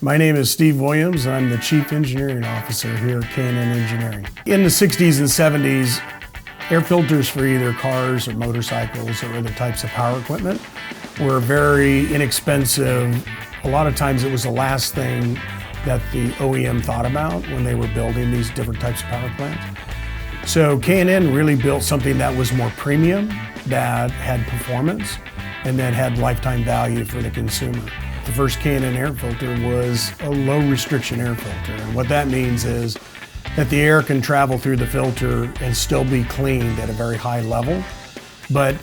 My name is Steve Williams, and I'm the Chief Engineering Officer here at K&N Engineering. In the 60s and 70s, air filters for either cars or motorcycles or other types of power equipment were very inexpensive. A lot of times it was the last thing that the OEM thought about when they were building these different types of power plants. So K&N really built something that was more premium, that had performance, and that had lifetime value for the consumer. The first K&N air filter was a low restriction air filter. And what that means is that the air can travel through the filter and still be cleaned at a very high level, but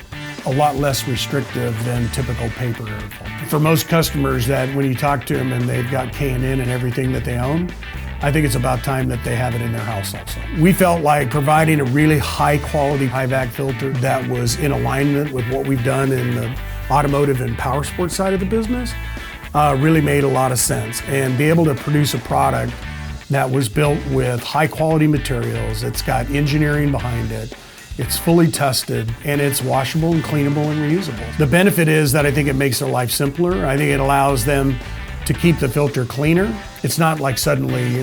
a lot less restrictive than typical paper air filter. For most customers that when you talk to them and they've got K&N and everything that they own, I think it's about time that they have it in their house also. We felt like providing a really high quality high vac filter that was in alignment with what we've done in the automotive and power sports side of the business really made a lot of sense. And be able to produce a product that was built with high quality materials, it's got engineering behind it, it's fully tested, and it's washable and cleanable and reusable. The benefit is that I think it makes their life simpler. I think it allows them to keep the filter cleaner. It's not like suddenly,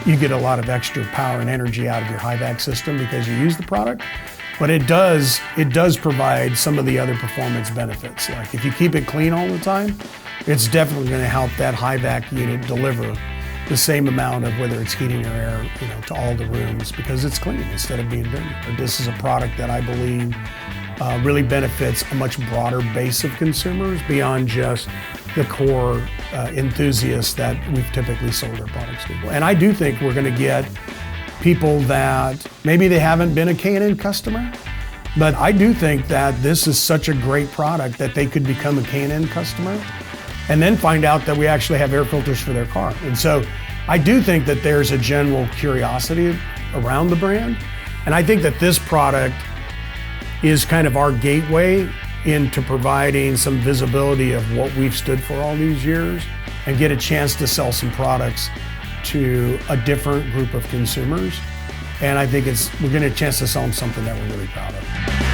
you get a lot of extra power and energy out of your high vac system because you use the product, but it does provide some of the other performance benefits. Like if you keep it clean all the time, it's definitely going to help that high vac unit deliver the same amount of whether it's heating or air, to all the rooms because it's clean instead of being dirty. This is a product that I believe really benefits a much broader base of consumers beyond just the core enthusiasts that we've typically sold our products to. And I do think we're going to get people that maybe they haven't been a K&N customer, but I do think that this is such a great product that they could become a K&N customer and then find out that we actually have air filters for their car. And so I do think that there's a general curiosity around the brand. And I think that this product is kind of our gateway into providing some visibility of what we've stood for all these years and get a chance to sell some products to a different group of consumers. And I think we're getting a chance to sell them something that we're really proud of.